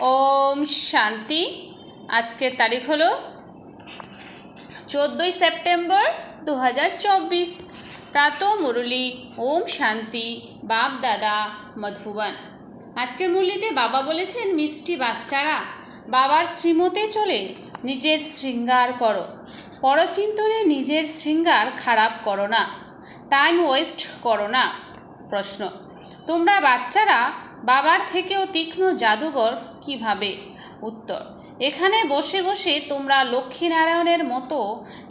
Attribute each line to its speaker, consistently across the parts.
Speaker 1: ওম শান্তি। আজকের তারিখ হলো 14 সেপ্টেম্বর 2024। প্রাত মুরলী। ওম শান্তি। বাপ দাদা মধুবন। আজকের মুরলীতে বাবা বলেছেন, মিষ্টি বাচ্চারা, বাবার শ্রীমতে চলে নিজের শৃঙ্গার করো। পরচিন্তনে নিজের শৃঙ্গার খারাপ করো না, টাইম ওয়েস্ট করো না। প্রশ্ন: তোমরা বাচ্চারা বাবার থেকেও তীক্ষ্ণ জাদুঘর কিভাবে? উত্তর: এখানে বসে বসে তোমরা লক্ষ্মীনারায়ণের মতো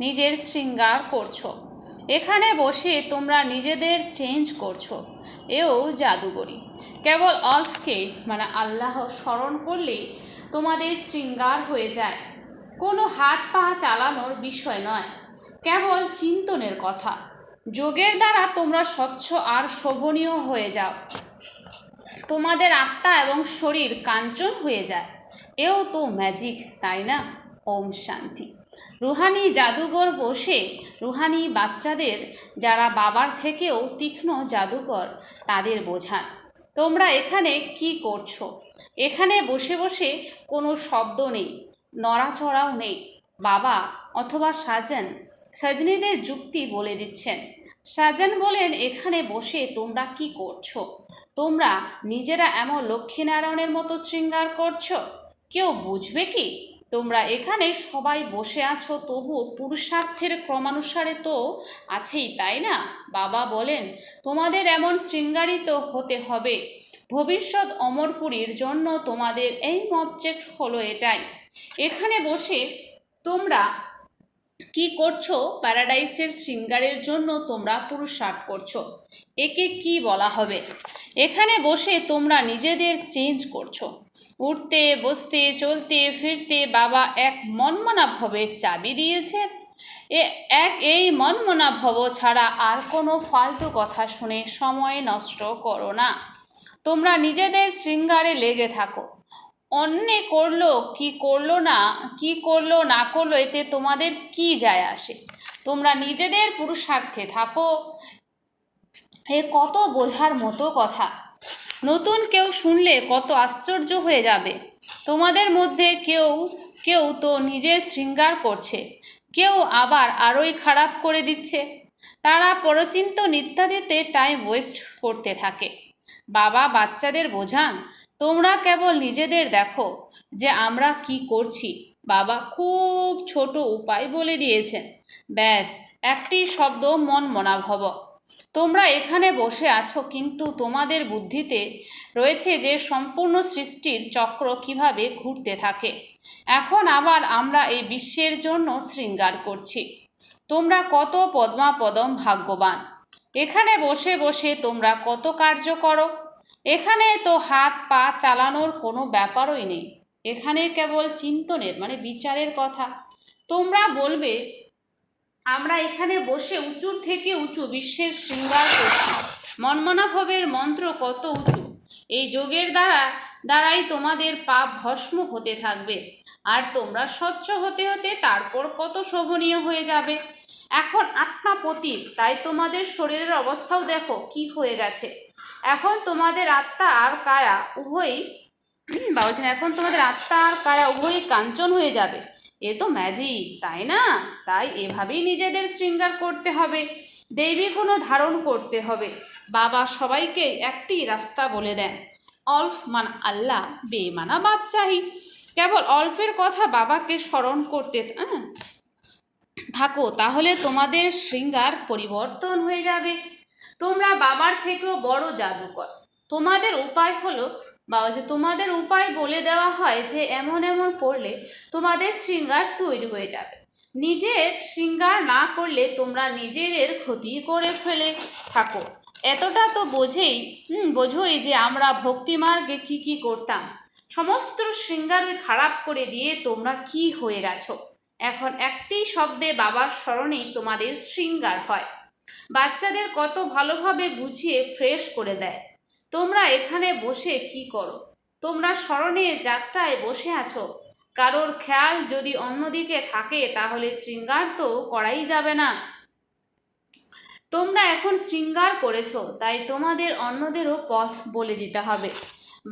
Speaker 1: নিজের শৃঙ্গার করছো। এখানে বসে তোমরা নিজেদের চেঞ্জ করছো। এও জাদুগরি। কেবল অল্পকে মানে আল্লাহ স্মরণ করলেই তোমাদের শৃঙ্গার হয়ে যায়। কোনো হাত পা চালানোর বিষয় নয়, কেবল চিন্তনের কথা। যোগের দ্বারা তোমরা স্বচ্ছ আর শোভনীয় হয়ে যাও। তোমাদের আত্মা এবং শরীর কাঞ্চন হয়ে যায়। এও তো ম্যাজিক, তাই না? ওম শান্তি। রুহানি জাদুঘর বসে রুহানি বাচ্চাদের, যারা বাবার থেকেও তীক্ষ্ণ জাদুকর, তাদের বোঝান, তোমরা এখানে কি করছো। এখানে বসে বসে কোনো শব্দ নেই, নড়াচড়াও নেই। বাবা অথবা সাজনীদের যুক্তি বলে দিচ্ছেন। সাজান বলেন, এখানে বসে তোমরা কি করছো? তোমরা নিজেরা এমন লক্ষ্মীনারায়ণের মতো শৃঙ্গার করছো। কেউ বুঝবে কি? তোমরা এখানে সবাই বসে আছো, তবু পুরুষার্থের ক্রমানুসারে তো আছেই, তাই না? বাবা বলেন, তোমাদের এমন শৃঙ্গারিত হতে হবে। ভবিষ্যৎ অমরপুরীর জন্য তোমাদের এই অবজেক্ট হলো এটাই। এখানে বসে তোমরা কি করছো? প্যারাডাইসের শৃঙ্গারের জন্য তোমরা পুরুষার্থ করছো। একে কি বলা হবে? এখানে বসে তোমরা নিজেদের চেঞ্জ করছো। উঠতে বসতে চলতে ফিরতে বাবা এক মনমনা ভবের চাবি দিয়েছেন। এই মনমনা ভব ছাড়া আর কোনো ফালতু কথা শুনে সময় নষ্ট করো না। তোমরা নিজেদের শৃঙ্গারে লেগে থাকো। অন্যে করলো কি করলো না করলো এতে তোমাদের কি যায় আসে? তোমরা নিজেদের পুরুষার্থে থাকো। এ কত বোঝার মতো কথা। নতুন কেউ শুনলে কত আশ্চর্য হয়ে যাবে। তোমাদের মধ্যে কেউ কেউ তো নিজের শৃঙ্গার করছে, কেউ আবার আরোই খারাপ করে দিচ্ছে। তারা পরচিন্তন ইত্যাদিতে টাইম ওয়েস্ট করতে থাকে। বাবা বাচ্চাদের বোঝান, তোমরা কেবল নিজেদের দেখো যে আমরা কি করছি। বাবা খুব ছোট উপায় বলে দিয়েছেন। ব্যাস, একটি শব্দ, মনমনা ভব। তোমরা এখানে বসে আছো, কিন্তু তোমাদের বুদ্ধিতে রয়েছে যে সম্পূর্ণ সৃষ্টির চক্র কিভাবে ঘুরতে থাকে। এখন আবার আমরা এই বিশ্বের জন্য শৃঙ্গার করছি। তোমরা কত পদ্মাপদম ভাগ্যবান। এখানে বসে বসে তোমরা কত কার্য করো। এখানে তো হাত পা চালানোর কোনো ব্যাপারই নেই। এখানে কেবল চিন্তনের মানে বিচারের কথা। তোমরা বলবে, আমরা এখানে বসে উঁচুর থেকে উঁচু বিশ্বের শৃঙ্গার করছি। মনমনাভবের মন্ত্র কত উঁচু। এই যোগের দ্বারাই তোমাদের পাপ ভস্ম হতে থাকবে, আর তোমরা স্বচ্ছ হতে হতে তারপর কত শোভনীয় হয়ে যাবে। এখন আত্মা পতিত, তাই তোমাদের শরীরের অবস্থাও দেখো কি হয়ে গেছে। এখন তোমাদের আত্মা আর কায়া উভয়ই এখন তোমাদের আত্মা আর কায়া উভয়ই কাঞ্চন হয়ে যাবে। এ তো ম্যাজিক, তাই না? তাই এভাবেই নিজেদের শৃঙ্গার করতে হবে, দৈবী গুণ ধারণ করতে হবে। বাবা সবাইকে একটি রাস্তা বলে দেন, অল্প মান আল্লাহ, বেমানা বাদশাহী। কেবল অল্পের কথা বাবাকে স্মরণ করতে থাকো, তাহলে তোমাদের শৃঙ্গার পরিবর্তন হয়ে যাবে। তোমরা বাবার থেকেও বড় জাদুকর। তোমাদের উপায় হলো তোমাদের উপায় বলে দেওয়া হয় যে এমন এমন করলে তোমাদের শৃঙ্গার তৈরি হয়ে যাবে। নিজের শৃঙ্গার না করলে তোমরা নিজেদের ক্ষতি করে ফেলে থাকো। এতটা তো বোঝোই যে আমরা ভক্তিমার্গে কি করতাম। সমস্ত শৃঙ্গার ওই খারাপ করে দিয়ে তোমরা কি হয়ে গেছো। এখন একটি শব্দে বাবার স্মরণেই তোমাদের শৃঙ্গার হয়। বাচ্চাদের কত ভালোভাবে বুঝিয়ে ফ্রেশ করে দেয়। তোমরা এখানে বসে কি করো? তোমরা স্মরণের যাত্রায় বসে আছো। কারোর খেয়াল যদি অন্যদিকে থাকে তাহলে শৃঙ্গার তো করাই যাবে না। তোমরা এখন শৃঙ্গার করেছো, তাই তোমাদের অন্যদেরও পথ বলে দিতে হবে।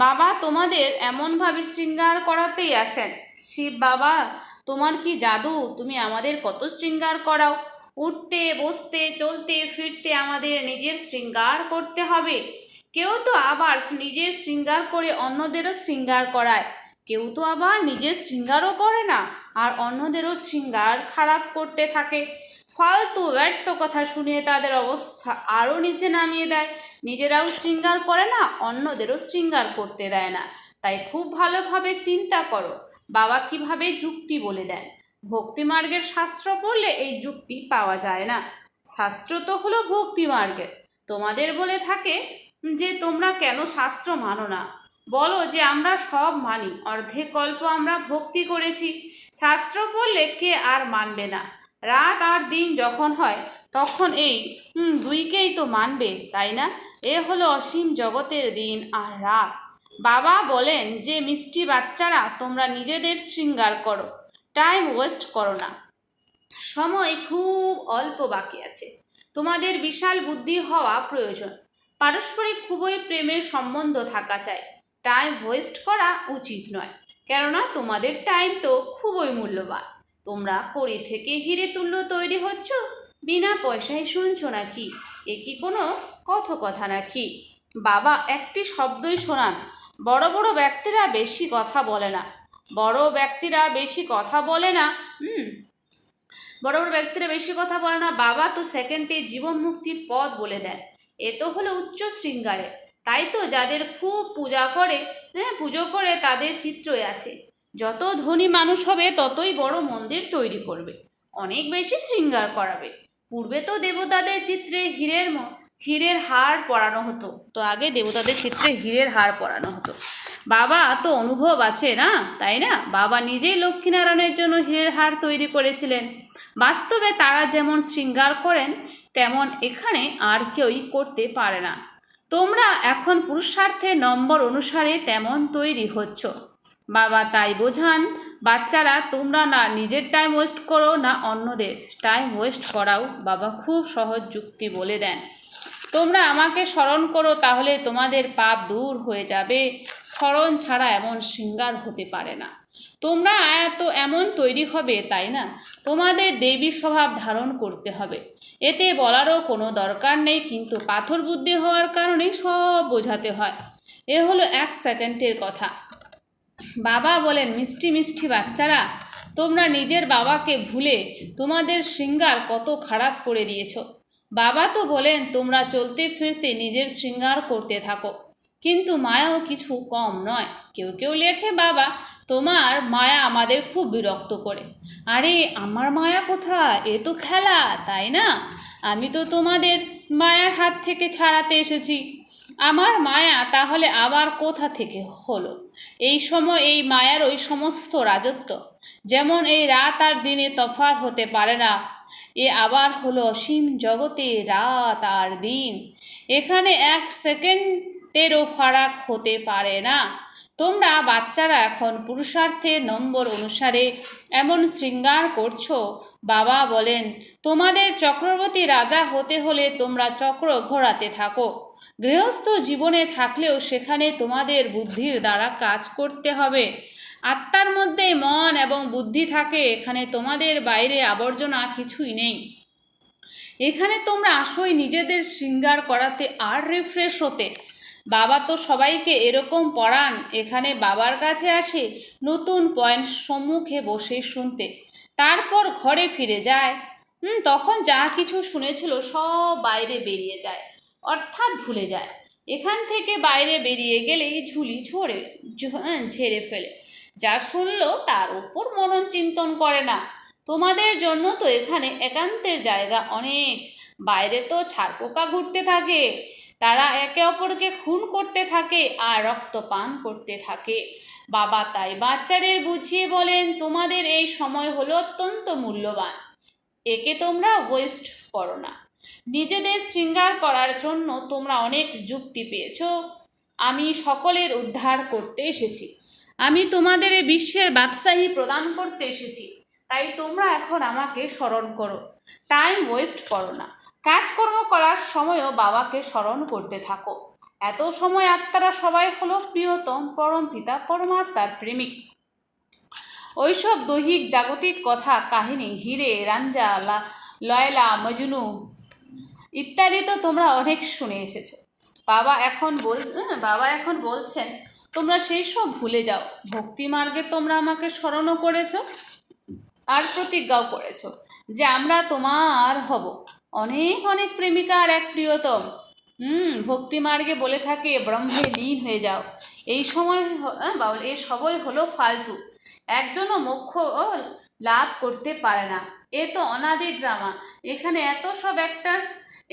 Speaker 1: বাবা তোমাদের এমনভাবে শৃঙ্গার করাতেই আসেন। শিব বাবা, তোমার কি জাদু, তুমি আমাদের কত শৃঙ্গার করাও। উঠতে বসতে চলতে ফিরতে আমাদের নিজের শৃঙ্গার করতে হবে। কেউ তো আবার নিজের শৃঙ্গার করে অন্যদেরও শৃঙ্গার করায়, কেউ তো আবার নিজের শৃঙ্গারও করে না আর অন্যদেরও শৃঙ্গার খারাপ করতে থাকে। ফালতু ব্যর্থ কথা শুনে তাদের অবস্থা আরও নিচে নামিয়ে দেয়। নিজেরাও শৃঙ্গার করে না, অন্যদেরও শৃঙ্গার করতে দেয় না। তাই খুব ভালোভাবে চিন্তা করো বাবা কিভাবে যুক্তি বলে দেন। ভক্তিমার্গের শাস্ত্র পড়লে এই যুক্তি পাওয়া যায় না। শাস্ত্র তো হলো ভক্তিমার্গের। তোমাদের বলে থাকে যে তোমরা কেন শাস্ত্র মানো না। বলো যে আমরা সব মানি, অর্ধেক কল্প আমরা ভক্তি করেছি, শাস্ত্র পড়লে কে আর মানবে না। রাত আর দিন যখন হয় তখন এই দুইকেই তো মানবে, তাই না? এ হলো অসীম জগতের দিন আর রাত। বাবা বলেন যে মিষ্টি বাচ্চারা, তোমরা নিজেদের শৃঙ্গার করো, টাইম ওয়েস্ট করো না। সময় খুব অল্প বাকি আছে। তোমাদের বিশাল বুদ্ধি হওয়া প্রয়োজন। পারস্পরিক খুবই প্রেমের সম্বন্ধ থাকা চাই। টাইম ওয়েস্ট করা উচিত নয়, কেননা তোমাদের টাইম তো খুবই মূল্যবান। তোমরা কড়ি থেকে হিরে তুল্য তৈরি হচ্ছ, বিনা পয়সায় শুনছো নাকি? এ কি কোনো কথা নাকি? বাবা একটি শব্দই শোনান, বড় বড় ব্যক্তিরা বেশি কথা বলে না। বড় ব্যক্তিরা বেশি কথা বলে না বড় বড় ব্যক্তিরা বেশি কথা বলে না। বাবা তো সেকেন্ডে জীবন মুক্তির পথ বলে দেন। এ তো হলো উচ্চ শৃঙ্গারে। তাই তো যাদের খুব পুজো করে তাদের চিত্রই আছে। যত ধনী মানুষ হবে ততই বড় মন্দির তৈরি করবে, অনেক বেশি শৃঙ্গার করাবে। পূর্বে তো দেবতাদের চিত্রে হীরের হার পরানো হতো। তো আগে দেবতাদের চিত্রে হীরের হার পরানো হতো। বাবা তো অনুভব আছে না, তাই না? বাবা নিজেই লক্ষ্মীনারায়ণের জন্য হীরের হার তৈরি করেছিলেন। বাস্তবে তারা যেমন শৃঙ্গার করেন তেমন এখানে আর কেউই করতে পারে না। তোমরা এখন পুরুষার্থের নম্বর অনুসারে তেমন তৈরি হচ্ছ। বাবা তাই বোঝান, বাচ্চারা তোমরা না নিজের টাইম ওয়েস্ট করো না অন্যদের টাইম ওয়েস্ট করাও। বাবা খুব সহজ যুক্তি বলে দেন। তোমরা আমাকে স্মরণ করো, তাহলে তোমাদের পাপ দূর হয়ে যাবে। স্মরণ ছাড়া এমন শৃঙ্গার হতে পারে না। তোমরা এমন তৈরি হবে, তাই না? তোমাদের দেবী স্বভাব ধারণ করতে হবে। এতে বলারও কোনো দরকার নেই, কিন্তু পাথর বুদ্ধি হওয়ার কারণে সব বোঝাতে হয়। এ হলো 1 সেকেন্ডের কথা। বাবা বলেন, মিষ্টি মিষ্টি বাচ্চারা, তোমরা নিজের বাবাকে ভুলে তোমাদের শৃঙ্গার কত খারাপ করে দিয়েছো। বাবা তো বলেন তোমরা চলতে ফিরতে নিজের শৃঙ্গার করতে থাকো, কিন্তু মায়াও কিছু কম নয়। কেউ কেউ লেখে, বাবা তোমার মায়া আমাদের খুব বিরক্ত করে। আরে আমার মায়া কোথায়? এ তো খেলা, তাই না? আমি তো তোমাদের মায়ার হাত থেকে ছাড়াতে এসেছি। আমার মায়া তাহলে আবার কোথা থেকে হলো? এই সময় এই মায়ার ওই সমস্ত রাজত্ব। যেমন এই রাত আর দিনে তফাৎ হতে পারে না, এ আবার হলো অসীম জগতে রাত আর দিন। এখানে 1 সেকেন্ডেরও ফারাক হতে পারে না। তোমরা বাচ্চারা এখন পুরুষার্থের নম্বর অনুসারে এমন শৃঙ্গার করছো। বাবা বলেন, তোমাদের চক্রবর্তী রাজা হতে হলে তোমরা চক্র ঘোরাতে থাকো। গৃহস্থ জীবনে থাকলেও সেখানে তোমাদের বুদ্ধির দ্বারা কাজ করতে হবে। আত্মার মধ্যে মন এবং বুদ্ধি থাকে, এখানে তোমাদের বাইরে আবর্জনা কিছুই নেই। এখানে তোমরা আসোই নিজেদের শৃঙ্গার করাতে আর রিফ্রেশ হতে। বাবা তো সবাইকে এরকম পড়ান, এখানে বাবার কাছে আসে নতুন পয়েন্ট সম্মুখে বসে শুনতে, তারপর ঘরে ফিরে যায়। তখন যা কিছু শুনেছিল সব বাইরে বেরিয়ে যায়, অর্থাৎ ভুলে যায়। এখান থেকে বাইরে বেরিয়ে গেলেই ঝুলি ঝেড়ে ফেলে। যা শুনলো তার উপর মনন চিন্তন করে না। তোমাদের জন্য তো এখানে একান্তের জায়গা অনেক। বাইরে তো ছারপোকা ঘুরতে থাকে, তারা একে অপরকে খুন করতে থাকে আর রক্ত পান করতে থাকে। বাবা তাই বাচ্চাদের বুঝিয়ে বলেন, তোমাদের এই সময় হলো অত্যন্ত মূল্যবান, একে তোমরা ওয়েস্ট করো না। নিজেদের শৃঙ্গার করার জন্য তোমরা অনেক যুক্তি পেয়েছ। আমি সকলের উদ্ধার করতে এসেছি। আমি তোমাদের এই বিশ্বের বাদশাহী প্রদান করতে এসেছি। তাই তোমরা এখন আমাকে স্মরণ করো, টাইম ওয়েস্ট করো না। কাজকর্ম করার সময়ও বাবাকে স্মরণ করতে থাকো। এত সময় আত্মারা সবাই হলো প্রিয়তম পরম পিতা পরমাত্মার প্রেমিক। ওইসব দৈহিক জাগতিক কথা, কাহিনী, হিরে রাঞ্জা, লয়লা মজনু ইত্যাদি তো তোমরা অনেক শুনে এসেছো। বাবা এখন বলছেন তোমরা সেই সব ভুলে যাও। ভক্তি মার্গে তোমরা আমাকে স্মরণও করেছো আর প্রতিজ্ঞাও করেছো যে আমরা তোমার হব, অনেক অনেক প্রেমিকার এক প্রিয়তম। ভক্তি মার্গে বলে থাকে ব্রহ্মে লীন হয়ে যাও। এই সবই হলো ফালতু। একজনও মোক্ষ লাভ করতে পারে না। এ তো অনাদি ড্রামা। এখানে এত সব অ্যাক্টার্স,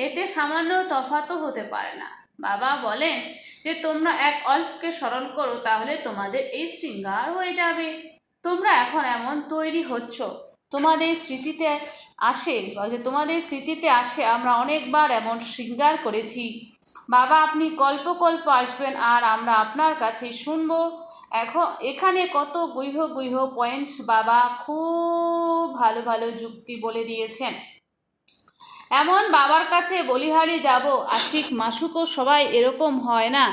Speaker 1: এতে সামান্য তফাতও হতে পারে না। বাবা বলেন যে তোমরা এক অল্পকে স্মরণ করো, তাহলে তোমাদের এই শৃঙ্গার হয়ে যাবে। তোমরা এখন এমন তৈরি হচ্ছ, তোমাদের স্মৃতিতে আসে আমরা অনেকবার এমন শৃঙ্গার করেছি। বাবা আপনি কল্প কল্প আসবেন আর আমরা আপনার কাছে শুনবো। এখানে কত গুহ্য পয়েন্টস বাবা খুব ভালো ভালো যুক্তি বলে দিয়েছেন। এমন বাবার কাছে বলিহারি যাব, আশিক মাসুকও সবাই এরকম হয় না।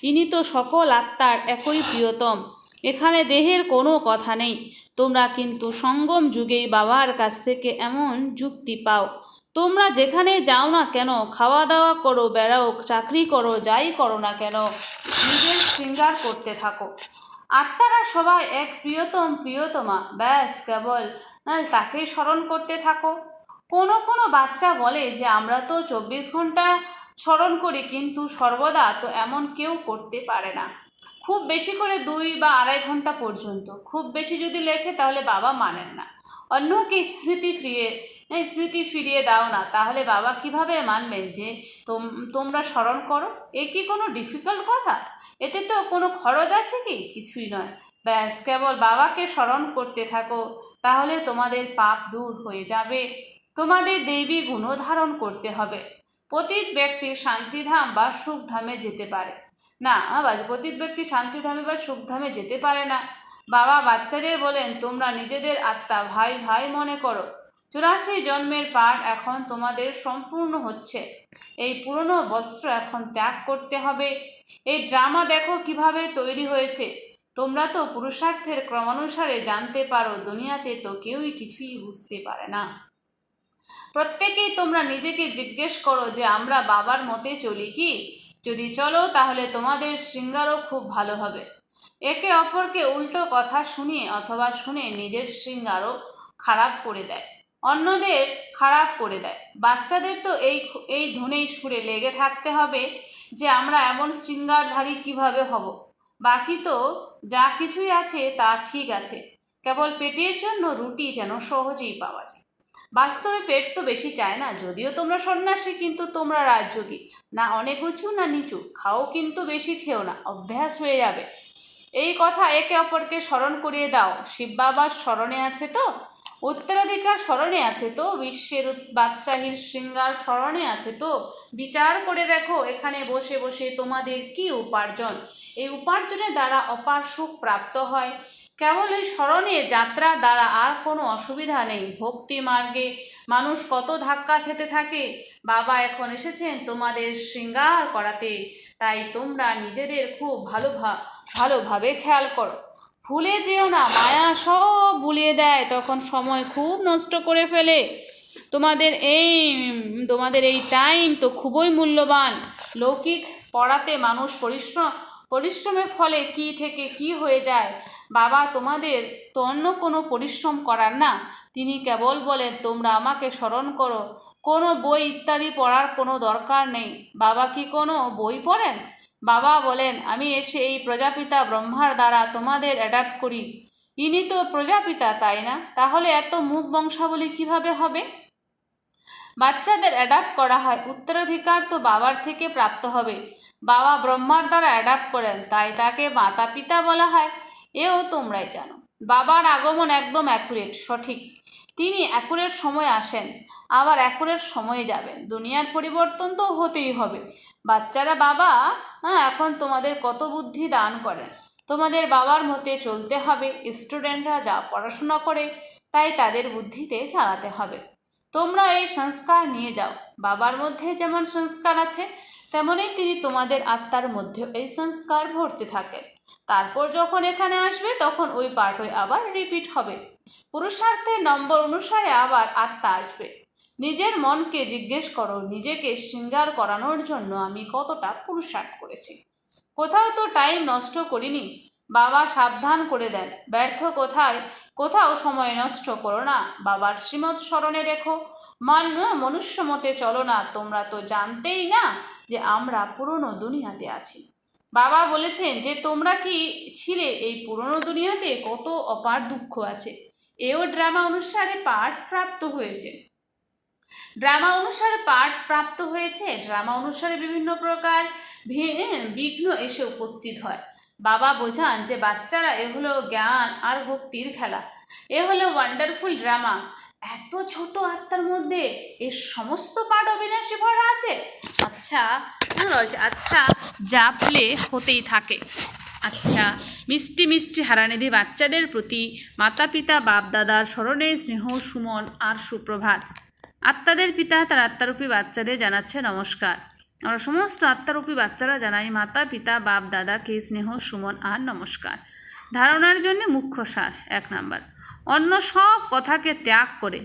Speaker 1: ইনি তো সকল আত্মার একই প্রিয়তম। এখানে দেহের কোনো কথা নেই। তোমরা কিন্তু সঙ্গম যুগেই বাবার কাছ থেকে এমন যুক্তি পাও। তোমরা যেখানে যাও না কেন, খাওয়া দাওয়া করো, বেড়াও, চাকরি করো, যাই করো না কেন, নিজের শৃঙ্গার করতে থাকো। আত্মারা সবাই এক প্রিয়তম প্রিয়তমা, ব্যাস কেবল তাকেই স্মরণ করতে থাকো। কোনো বাচ্চা বলে যে আমরা তো 24 ঘন্টা স্মরণ করি, কিন্তু সর্বদা তো এমন কেউ করতে পারে না। খুব বেশি করে 2 বা 2.5 ঘন্টা পর্যন্ত, খুব বেশি যদি লেখে তাহলে বাবা মানেন না। অন্যকে স্মৃতি ফিরিয়ে দাও না, তাহলে বাবা কিভাবে মানবেন যে তোমরা স্মরণ করো? এ কি কোনো ডিফিকাল্ট কথা? এতে তো কোনো খরচ আছে কি? কিছুই নয়। ব্যাস কেবল বাবাকে স্মরণ করতে থাকো, তাহলে তোমাদের পাপ দূর হয়ে যাবে। তোমাদের দৈবী গুণও ধারণ করতে হবে। পতিত ব্যক্তি শান্তিধাম বা সুখধামে যেতে পারে না। পতিত ব্যক্তি শান্তিধামে বা সুখধামে যেতে পারে না। বাবা বাচ্চাদের বলেন তোমরা নিজেদের আত্মা ভাই ভাই মনে করো। 84 জন্মের পাঠ এখন তোমাদের সম্পূর্ণ হচ্ছে। এই পুরনো বস্ত্র এখন ত্যাগ করতে হবে। এই ড্রামা দেখো কিভাবে তৈরি হয়েছে। তোমরা তো পুরুষার্থের ক্রমানুসারে জানতে পারো, দুনিয়াতে তো কেউই কিছুই বুঝতে পারে না। প্রত্যেকেই তোমরা নিজেকে জিজ্ঞেস করো যে আমরা বাবার মতে চলি কি? যদি চলো তাহলে তোমাদের শৃঙ্গারও খুব ভালো হবে। একে অপরকে উল্টো কথা শুনিয়ে অথবা শুনে নিজের শৃঙ্গারও খারাপ করে দেয়, অন্যদের খারাপ করে দেয়। বাচ্চাদের তো এই ধুনেই সুরে লেগে থাকতে হবে যে আমরা এমন শৃঙ্গারধারী কিভাবে হব। বাকি তো যা কিছুই আছে তা ঠিক আছে, কেবল পেটের জন্য রুটি যেন সহজেই পাওয়া যায়। বাস্তবে পেট তো বেশি চায় না। যদিও তোমরা সন্ন্যাসী, কিন্তু তোমরা রাজযোগী না, অনেক উঁচু না নিচু। খাও কিন্তু বেশি খেও না, অভ্যাস হয়ে যাবে। এই কথা একে অপরকে স্মরণ করিয়ে দাও। শিব বাবার স্মরণে আছে তো, উত্তরাধিকার স্মরণে আছে তো, বিশ্বের বাদশাহীর শৃঙ্গার স্মরণে আছে তো। বিচার করে দেখো এখানে বসে বসে তোমাদের কি উপার্জন। এই উপার্জনের দ্বারা অপার সুখ প্রাপ্ত হয়। কেবল এই স্মরণে যাত্রার দ্বারা আর কোনো অসুবিধা নেই। ভক্তি মার্গে মানুষ কত ধাক্কা খেতে থাকে। বাবা এখন এসেছেন তোমাদের শৃঙ্গার করাতে। তাই তোমরা নিজেদের খুব ভালোভাবে খেয়াল করো। ভুলে যেও না, মায়া সব ভুলিয়ে দেয়, তখন সময় খুব নষ্ট করে ফেলে। তোমাদের এই টাইম তো খুবই মূল্যবান। লৌকিক পড়াতে মানুষ পরিশ্রমের ফলে কি থেকে কি হয়ে যায়। বাবা তোমাদের তো অন্য কোনো পরিশ্রম করার না। তিনি কেবল বলেন তোমরা আমাকে স্মরণ করো। কোনো বই ইত্যাদি পড়ার কোনো দরকার নেই। বাবা কি কোনো বই পড়েন? বাবা বলেন আমি এসে এই প্রজাপিতা ব্রহ্মার দ্বারা তোমাদের অ্যাডাপ্ট করি। ইনি তো প্রজাপিতা, তাই না? তাহলে এত মুখ বংশাবলী কিভাবে হবে? বাচ্চাদের অ্যাডাপ্ট করা হয়, উত্তরাধিকার তো বাবার থেকে প্রাপ্ত হবে। বাবা ব্রহ্মার দ্বারা অ্যাডাপ্ট করেন, তাই তাকে মাতা পিতা বলা হয়। এও তোমরাই জানো। বাবার আগমন একদম অ্যাকুরেট, সঠিক। তিনি অ্যাকুরেট সময় আসেন, আবার অ্যাকুরেট সময়ে যাবেন। দুনিয়ার পরিবর্তন তো হতেই হবে। বাচ্চারা বাবা এখন তোমাদের কত বুদ্ধি দান করেন। তোমাদের বাবার মতে চলতে হবে। স্টুডেন্টরা যা পড়াশোনা করে তাই তাদের বুদ্ধিতে চালাতে হবে। তোমরা এই সংস্কার নিয়ে যাও। বাবার মধ্যে যেমন সংস্কার আছে তেমনই তিনি তোমাদের আত্মার মধ্যে এই সংস্কার ভরতে থাকেন। তারপর যখন এখানে আসবে তখন ওই পাঠই আবার রিপিট হবে। পুরুষার্থের নম্বর অনুসারে আবার আত্মা আসবে। নিজের মনকে জিজ্ঞেস করো, নিজেকে শৃঙ্গার করানোর জন্য আমি কতটা পুরুষার্থ করেছি। কোথাও তো টাইম নষ্ট করিনি। বাবা সাবধান করে দেন, ব্যর্থ কোথাও সময় নষ্ট করো না। বাবার শ্রীমৎ স্মরণে রেখো, মনুষ্য মতে চলো না। তোমরা তো জানতেই না যে আমরা পুরনো দুনিয়াতে আছি। বাবা বলেছেন যে তোমরা কি ছিলে এই পুরনো দুনিয়াতে, কত অপার দুঃখ আছে। এও ড্রামা অনুসারে পাঠ প্রাপ্ত হয়েছে। ড্রামা অনুসারে বিভিন্ন প্রকার বিঘ্ন এসে উপস্থিত হয়। বাবা বোঝান যে বাচ্চারা এ হলো জ্ঞান আর ভক্তির খেলা, এ হলো ওয়ান্ডারফুল ড্রামা। এত ছোট আত্মার মধ্যে এর সমস্ত পাঠ অবিনাশী ভরা আছে। আচ্ছা জাপলে হতেই থাকে। আচ্ছা মিষ্টি মিষ্টি হারানিধি বাচ্চাদের প্রতি মাতা পিতা বাপ দাদার স্মরণে স্নেহ সুমন আর সুপ্রভাত। আত্মাদের পিতা তার আত্মারূপী বাচ্চাদের জানাচ্ছে নমস্কার। আমরা সমস্ত আত্মারূপী বাচ্চারা জানাই মাতা পিতা বাপ দাদাকে স্নেহ সুমন আর নমস্কার। ধারণার জন্য মুখ্য সার 1 নাম্বার, অন্য সব কথাকে ত্যাগ করে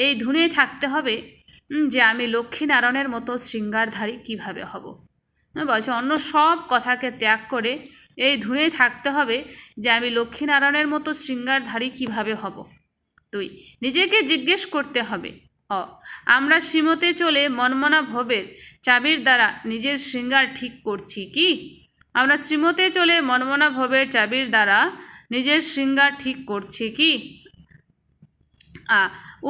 Speaker 1: এই ধুনে থাকতে হবে যে আমি লক্ষ্মীনারায়ণের মতো শৃঙ্গারধারী কিভাবে হব। বলছে অন্য সব কথাকে ত্যাগ করে এই ধুনে থাকতে হবে যে আমি লক্ষ্মীনারায়ণের মতো শৃঙ্গারধারী কিভাবে হব। 2, নিজেকে জিজ্ঞেস করতে হবে আমরা শ্রীমতে চলে মনমনা ভবের চাবির দ্বারা নিজের শৃঙ্গার ঠিক করছি কি। আমরা শ্রীমতে চলে মনমনা ভবের চাবির দ্বারা নিজের শৃঙ্গার ঠিক করছি কি।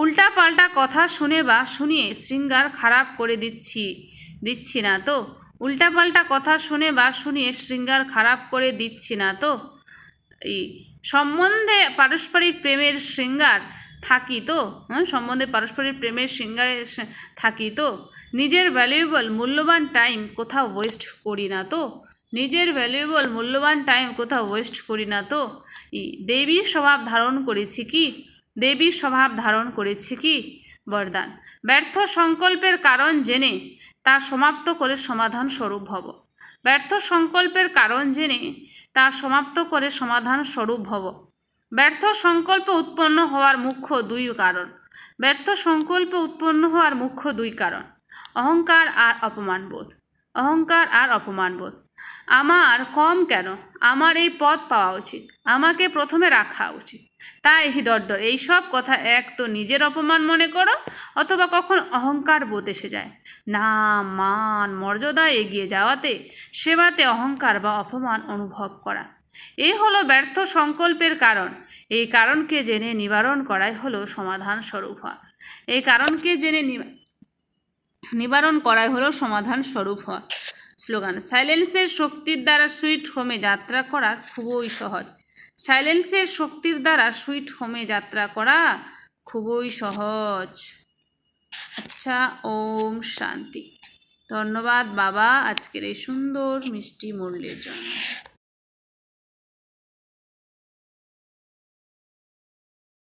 Speaker 1: উল্টা পাল্টা কথা শুনে বা শুনিয়ে শৃঙ্গার খারাপ করে দিচ্ছি না তো। উল্টা পাল্টা কথা শুনে বা শুনিয়ে শৃঙ্গার খারাপ করে দিচ্ছি না তো। সম্বন্ধে পারস্পরিক প্রেমের শৃঙ্গার থাকি তো। থাকি তো। নিজের ভ্যালুয়েবল মূল্যবান টাইম কোথাও ওয়েস্ট করি না তো। দেবী স্বভাব ধারণ করেছি কি। বরদান, ব্যর্থ সংকল্পের কারণ জেনে তা সমাপ্ত করে সমাধান স্বরূপ হব। ব্যর্থ সংকল্প উৎপন্ন হওয়ার মুখ্য দুই কারণ। অহংকার আর অপমানবোধ। আমার কম কেন, আমার এই পদ পাওয়া উচিত, আমাকে প্রথমে রাখা উচিত, তাই হিদর্ডর। এইসব কথা এক তো নিজের অপমান মনে করো, অথবা কখন অহংকার বোধ এসে যায়। নাম মান মর্যাদায় এগিয়ে যাওয়াতে সেবাতে অহংকার বা অপমান অনুভব করা, এই হলো ব্যর্থ সংকল্পের কারণ। এই কারণকে জেনে নিবারণ করাই হলো সমাধান স্বরূপ হওয়া। স্লোগান, সাইলেন্সের শক্তির দ্বারা সুইট হোমে যাত্রা করা খুবই সহজ। আচ্ছা, ওম শান্তি। ধন্যবাদ বাবা আজকের এই সুন্দর মিষ্টি মুরলির জন্য।